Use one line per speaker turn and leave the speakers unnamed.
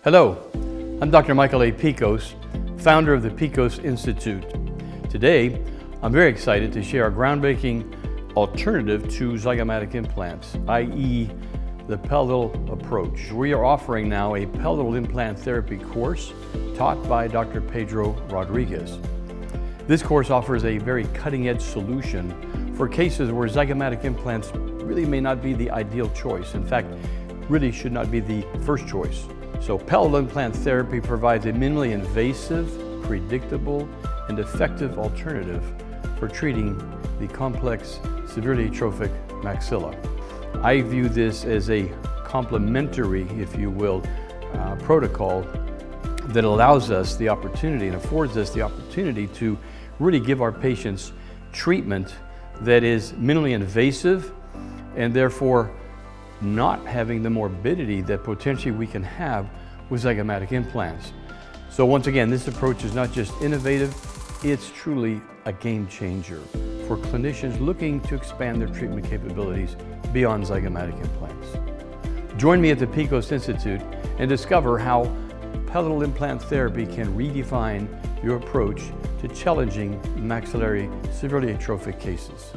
Hello, I'm Dr. Michael A. Pikos, founder of the Pikos Institute. Today, I'm very excited to share a groundbreaking alternative to zygomatic implants, i.e. the palatal approach. We are offering now a Palatal Implant Therapy Course taught by Dr. Pedro Rodriguez. This course offers a very cutting-edge solution for cases where zygomatic implants really may not be the ideal choice. In fact, really should not be the first choice. So palatal implant therapy provides a minimally invasive, predictable, and effective alternative for treating the complex, severely atrophic maxilla. I view this as a complementary, if you will, protocol that allows us the opportunity and affords us the opportunity to really give our patients treatment that is minimally invasive and therefore not having the morbidity that potentially we can have with zygomatic implants. So once again, this approach is not just innovative, it's truly a game changer for clinicians looking to expand their treatment capabilities beyond zygomatic implants. Join me at the Pikos Institute and discover how palatal implant therapy can redefine your approach to challenging maxillary severely atrophic cases.